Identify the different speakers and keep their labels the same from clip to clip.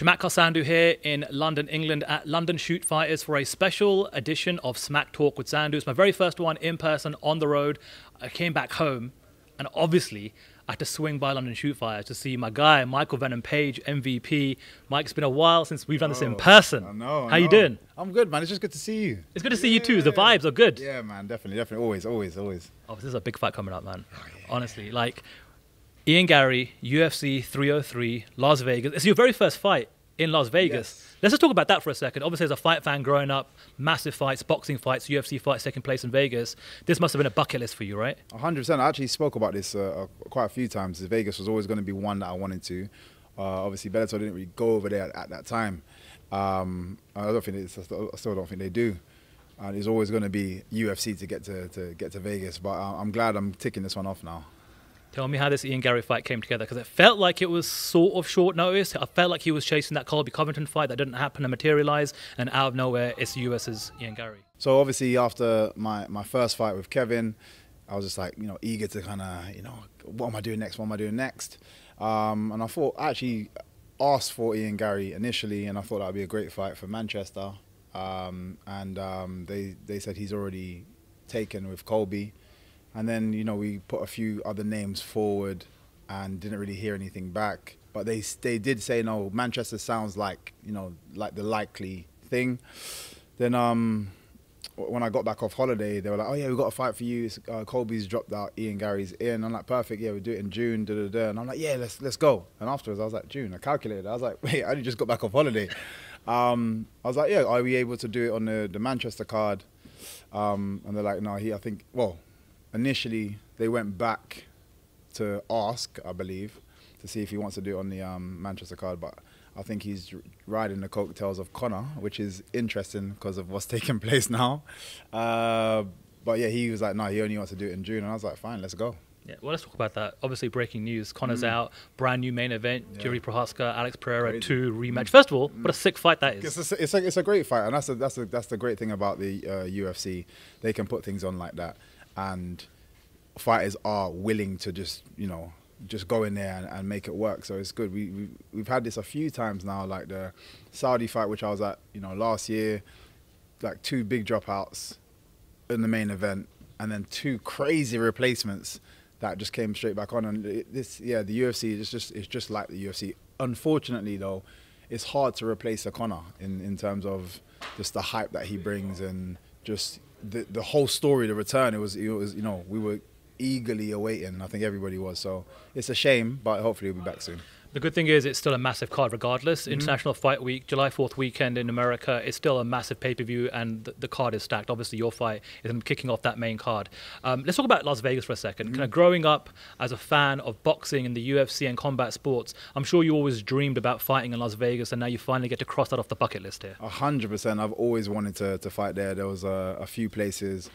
Speaker 1: Chamakal Sandhu here in London, England at London Shootfighters for a special edition of Smack Talk with Sandhu. It's my very first one in person on the road. I came back home and obviously I had to swing by London Shootfighters to see my guy, Michael Venom Page, MVP. Mike, it's been a while since we've done this in person.
Speaker 2: I know.
Speaker 1: How you doing?
Speaker 2: I'm good, man. It's just good to see you.
Speaker 1: It's good to see you too. The vibes are good.
Speaker 2: Yeah, man. Definitely. Always.
Speaker 1: Oh, this is a big fight coming up, man. Oh, yeah. Honestly, like Ian Garry, UFC 303, Las Vegas. It's your very first fight in Las Vegas. Yes. Let's just talk about that for a second. Obviously, as a fight fan growing up, massive fights, boxing fights, UFC fights taking place in Vegas. This must have been a bucket list for you, right?
Speaker 2: 100%. I actually spoke about this quite a few times. Vegas was always going to be one that I wanted to. Obviously, Bellator didn't really go over there at that time. I still don't think they do. It's always going to be UFC to get to Vegas. But I'm glad I'm ticking this one off now.
Speaker 1: Tell me how this Ian Garry fight came together, because it felt like it was sort of short notice. I felt like he was chasing that Colby Covington fight that didn't happen and materialise, and out of nowhere, it's the US's Ian Garry.
Speaker 2: So obviously after my first fight with Kevin, I was just like, eager to kind of, what am I doing next? And I thought, I actually asked for Ian Garry initially, and I thought that would be a great fight for Manchester. They said he's already taken with Colby. And then, we put a few other names forward and didn't really hear anything back. But they did say, no, Manchester sounds like, like the likely thing. Then when I got back off holiday, they were like, oh, yeah, we've got a fight for you. Colby's dropped out, Ian Garry's in. I'm like, perfect, yeah, we'll do it in June, And I'm like, yeah, let's go. And afterwards, I was like, June, I calculated. I was like, wait, I only just got back off holiday. I was like, yeah, are we able to do it on the Manchester card? And they're like, no, I think, well, initially, they went back to ask, I believe, to see if he wants to do it on the Manchester card. But I think he's riding the coattails of Conor, which is interesting because of what's taking place now. But yeah, he was like, no, he only wants to do it in June. And I was like, fine, let's go.
Speaker 1: Yeah, well, let's talk about that. Obviously, breaking news. Conor's out, brand new main event. Yeah. Jiri Prochazka, Alex Pereira, 2 rematch. First of all, what a sick fight that is.
Speaker 2: It's a great fight, and that's the great thing about the UFC. They can put things on like that. And fighters are willing to just go in there and make it work. So it's good. We've had this a few times now, like the Saudi fight, which I was at last year, like 2 big dropouts in the main event, and then 2 crazy replacements that just came straight back on. And the UFC is just like the UFC. Unfortunately, though, it's hard to replace a Conor in terms of just the hype that he brings and just the whole story, the return. It was we were eagerly awaiting. I think everybody was. So it's a shame, but hopefully we'll be back soon.
Speaker 1: The good thing is it's still a massive card regardless. International Fight Week, July 4th weekend in America, it's still a massive pay-per-view and the card is stacked. Obviously your fight is kicking off that main card. Let's talk about Las Vegas for a second. Kind of growing up as a fan of boxing and the UFC and combat sports, I'm sure you always dreamed about fighting in Las Vegas, and now you finally get to cross that off the bucket list here.
Speaker 2: 100%. I've always wanted to fight there. There was a few places.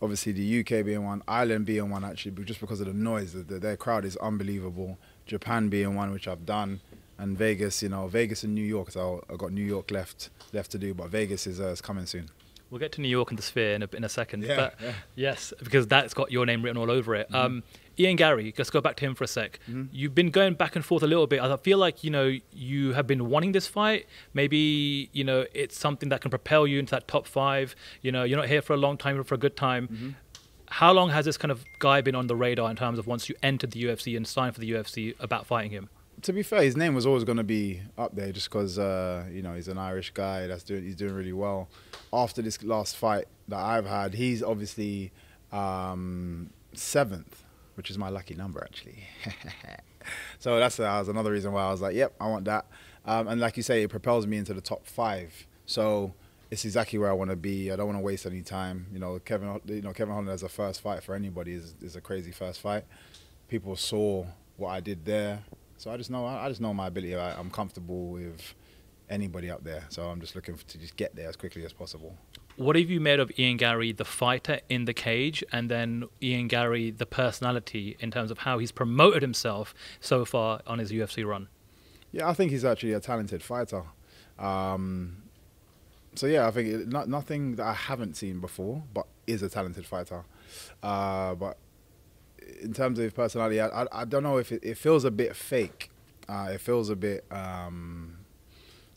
Speaker 2: Obviously the UK being one, Ireland being one actually, but just because of the noise, their crowd is unbelievable. Japan being one, which I've done, and Vegas, Vegas and New York. So I've got New York left to do, but Vegas is coming soon. We'll
Speaker 1: get to New York and the Sphere in a second. Yeah, but yes, because that's got your name written all over it. Ian Garry, let's go back to him for a sec. You've been going back and forth a little bit. I feel like, you have been wanting this fight. Maybe, it's something that can propel you into that top 5. You're not here for a long time, but for a good time. How long has this kind of guy been on the radar in terms of once you entered the UFC and signed for the UFC about fighting him?
Speaker 2: To be fair, his name was always going to be up there just because, he's an Irish guy he's doing really well. After this last fight that I've had, he's obviously 7th. Which is my lucky number, actually. So that was another reason why I was like, yep, I want that. And like you say, it propels me into the top 5. So it's exactly where I want to be. I don't want to waste any time. Kevin Holland as a first fight for anybody is a crazy first fight. People saw what I did there. So I just know my ability. I'm comfortable with anybody up there. So I'm just looking to just get there as quickly as possible.
Speaker 1: What have you made of Ian Garry, the fighter in the cage, and then Ian Garry, the personality, in terms of how he's promoted himself so far on his UFC run?
Speaker 2: Yeah, I think he's actually a talented fighter. So yeah, I think nothing that I haven't seen before, but is a talented fighter. But in terms of his personality, I don't know if it feels a bit fake. It feels a bit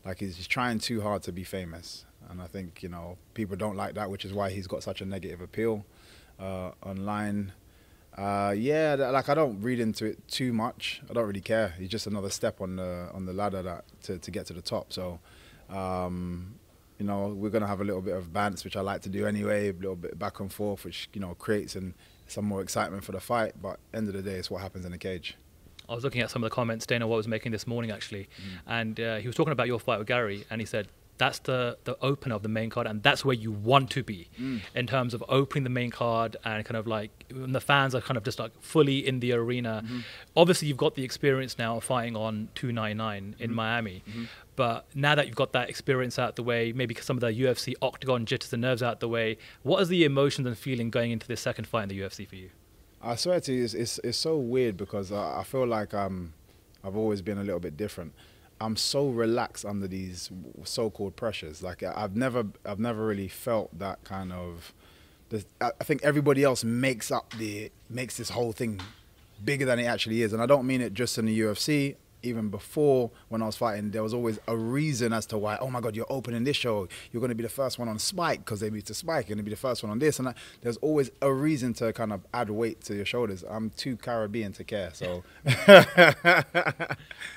Speaker 2: Like he's trying too hard to be famous. And I think, you know, people don't like that, which is why he's got such a negative appeal online. Yeah, like I don't read into it too much. I don't really care. He's just another step on the ladder to get to the top. So, you know, we're gonna have a little bit of bants, which I like to do anyway, a little bit back and forth, which, you know, creates some more excitement for the fight. But end of the day, it's what happens in the cage.
Speaker 1: I was looking at some of the comments Dana White was making this morning, actually, and he was talking about your fight with Gary, and he said, that's the opener of the main card, and that's where you want to be in terms of opening the main card and kind of like when the fans are kind of just like fully in the arena. Obviously, you've got the experience now of fighting on 299 in Miami, but now that you've got that experience out the way, maybe some of the UFC octagon jitters and nerves out the way, what is the emotions and feeling going into this second fight in the UFC for you?
Speaker 2: I swear to you, it's so weird because I feel like I've always been a little bit different. I'm so relaxed under these so-called pressures. Like I've never really felt that kind of. I think everybody else makes this whole thing bigger than it actually is, and I don't mean it just in the UFC. Even before, when I was fighting, there was always a reason as to why. Oh my God, you're opening this show. You're going to be the first one on Spike because they moved to Spike. You're going to be the first one on this and that. There's always a reason to kind of add weight to your shoulders. I'm too Caribbean to care, so.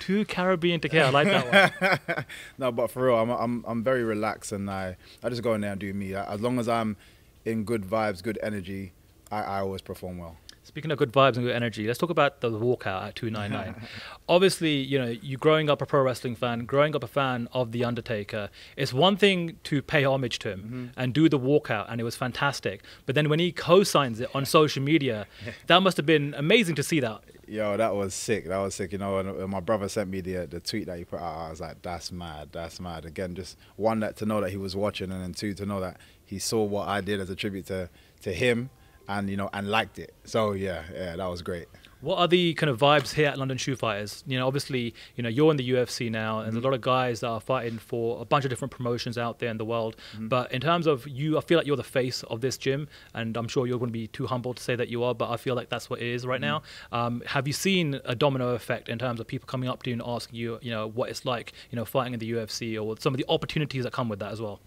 Speaker 1: Too Caribbean to care. I like that one.
Speaker 2: No, but for real, I'm very relaxed, and I just go in there and do me. As long as I'm in good vibes, good energy, I always perform well.
Speaker 1: Speaking of good vibes and good energy, let's talk about the walkout at 299. Obviously, you know, you growing up a pro wrestling fan, growing up a fan of The Undertaker, it's one thing to pay homage to him and do the walkout, and it was fantastic. But then when he co-signs it on social media, that must have been amazing to see that.
Speaker 2: Yo, that was sick. That was sick. You know, and my brother sent me the tweet that he put out. I was like, that's mad. That's mad. Again, just one, that to know that he was watching, and then two, to know that he saw what I did as a tribute to him. And, you know, and liked it. So, yeah, that was great.
Speaker 1: What are the kind of vibes here at London Shootfighters? You know, obviously, you know, you're in the UFC now, and there's a lot of guys that are fighting for a bunch of different promotions out there in the world. But in terms of you, I feel like you're the face of this gym, and I'm sure you're going to be too humble to say that you are, but I feel like that's what it is right now. Have you seen a domino effect in terms of people coming up to you and asking you, you know, what it's like, you know, fighting in the UFC, or some of the opportunities that come with that as well?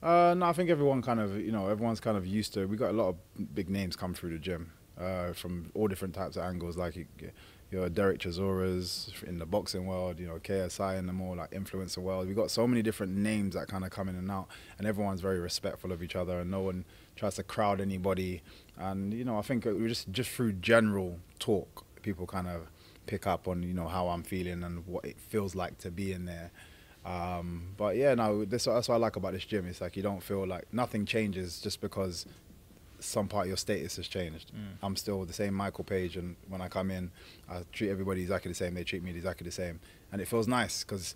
Speaker 2: No, I think everyone kind of, you know, everyone's kind of used to. We got a lot of big names come through the gym from all different types of angles. Like your Derek Chisoras in the boxing world, you know, KSI in the more like influencer world. We got so many different names that kind of come in and out, and everyone's very respectful of each other, and no one tries to crowd anybody. And you know, I think we just through general talk, people kind of pick up on, you know, how I'm feeling and what it feels like to be in there. But yeah, no, that's what I like about this gym. It's like you don't feel like nothing changes just because some part of your status has changed. I'm still the same Michael Page, and when I come in, I treat everybody exactly the same. They treat me exactly the same, and it feels nice because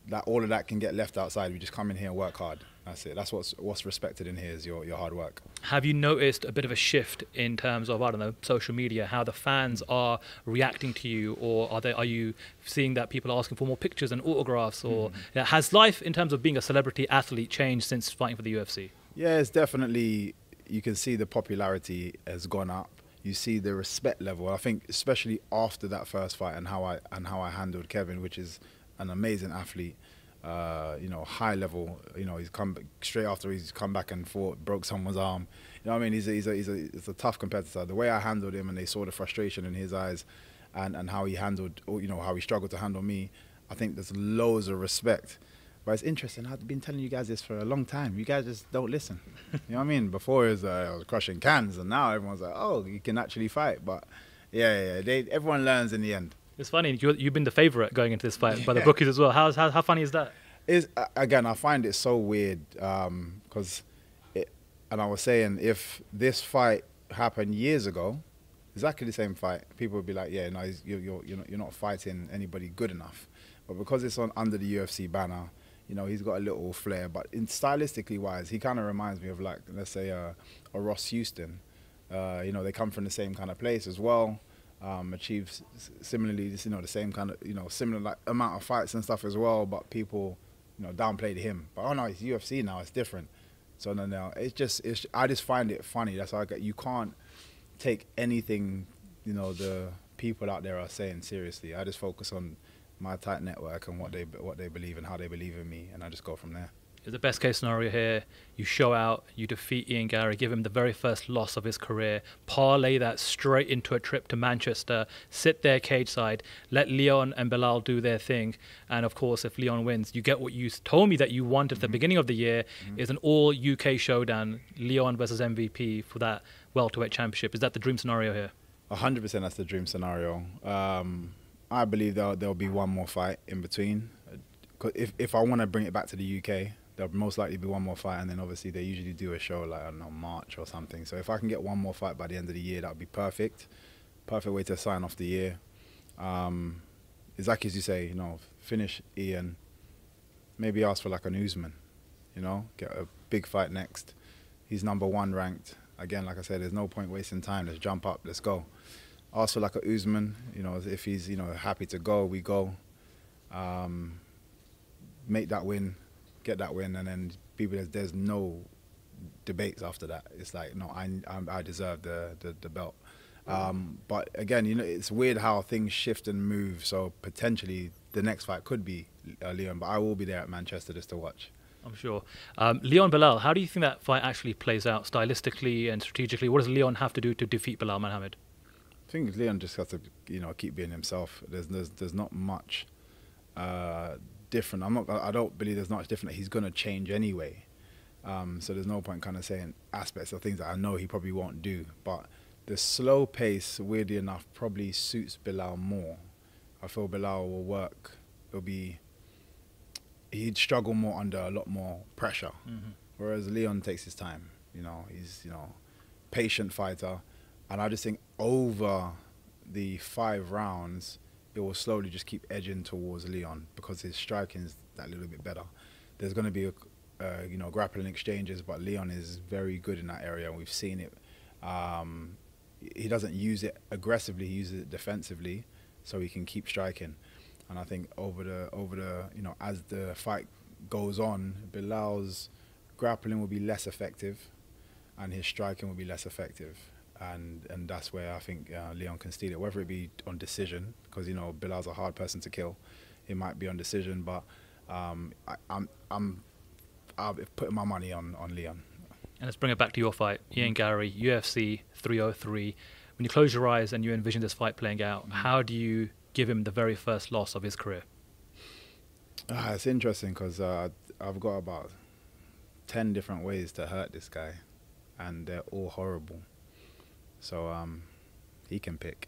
Speaker 2: that all of that can get left outside. We just come in here and work hard. That's it. That's what's respected in here is your hard work.
Speaker 1: Have you noticed a bit of a shift in terms of, I don't know, social media, how the fans are reacting to you, or are you seeing that people are asking for more pictures and autographs, or has life in terms of being a celebrity athlete changed since fighting for the UFC?
Speaker 2: Yeah, it's definitely, you can see the popularity has gone up. You see the respect level. I think especially after that first fight and how I handled Kevin, which is an amazing athlete. You know, high level. You know, he's come straight after he's come back and fought, broke someone's arm. You know what I mean? He's a tough competitor. The way I handled him, and they saw the frustration in his eyes, and how he handled, you know, how he struggled to handle me. I think there's loads of respect. But it's interesting. I've been telling you guys this for a long time. You guys just don't listen. You know what I mean? Before it was I was crushing cans, and now everyone's like, oh, you can actually fight. But yeah, everyone learns in the end.
Speaker 1: It's funny, you've been the favourite going into this fight by the bookies as well. How funny is that?
Speaker 2: Again, I find it so weird because, and I was saying, if this fight happened years ago, exactly the same fight, people would be like, yeah, no, you're not fighting anybody good enough. But because it's under the UFC banner, you know, he's got a little flair. But stylistically wise, he kind of reminds me of, like, let's say a Ross Houston. You know, they come from the same kind of place as well. Achieves similarly, you know, the same kind of, you know, similar like amount of fights and stuff as well, but people, you know, downplayed him. But oh no, it's UFC now, it's different. So no, I just find it funny. That's why you can't take anything, you know, the people out there are saying seriously. I just focus on my tight network and what they believe and how they believe in me, and I just go from there.
Speaker 1: The best case scenario here, you show out, you defeat Ian Garry, give him the very first loss of his career, parlay that straight into a trip to Manchester, sit there cage side, let Leon and Bilal do their thing, and of course if Leon wins, you get what you told me that you wanted at the beginning of the year, is an all UK showdown, Leon versus MVP for that welterweight championship. Is that the dream scenario here?
Speaker 2: 100% that's the dream scenario. I believe there'll be one more fight in between. If I want to bring it back to the UK, there'll most likely be one more fight, and then obviously they usually do a show like, I don't know, March or something. So if I can get one more fight by the end of the year, that would be perfect. Perfect way to sign off the year. Exactly as you say, you know, finish Ian, maybe ask for like an Usman, you know, get a big fight next. He's #1 ranked. Again, like I said, there's no point wasting time. Let's jump up, let's go. Ask for like a Usman, you know, if he's, you know, happy to go, we go. Make that win, get that win, and then people, there's no debates after that. It's like, no, I deserve the belt. But again, you know, it's weird how things shift and move. So potentially the next fight could be Leon, but I will be there at Manchester just to watch.
Speaker 1: I'm sure. Leon Bilal, how do you think that fight actually plays out stylistically and strategically? What does Leon have to do to defeat Bilal Muhammad?
Speaker 2: I think Leon just has to, you know, keep being himself. There's not much different. I don't believe there's not much different that he's going to change anyway. So there's no point kind of saying aspects of things that I know he probably won't do. But the slow pace, weirdly enough, probably suits Bilal more. I feel Bilal will work. He'd struggle more under a lot more pressure. Whereas Leon takes his time. You know, he's, you know, patient fighter. And I just think over the 5 rounds, it will slowly just keep edging towards Leon because his striking is that little bit better. There's going to be, you know, grappling exchanges, but Leon is very good in that area, and we've seen it. He doesn't use it aggressively; he uses it defensively, so he can keep striking. And I think over the you know, as the fight goes on, Bilal's grappling will be less effective, and his striking will be less effective. And that's where I think Leon can steal it, whether it be on decision, because, you know, Bilal's a hard person to kill. It might be on decision, but I'll be putting my money on Leon.
Speaker 1: And let's bring it back to your fight, Ian Garry, UFC 303. When you close your eyes and you envision this fight playing out, how do you give him the very first loss of his career?
Speaker 2: It's interesting because I've got about 10 different ways to hurt this guy, and they're all horrible. So he can pick.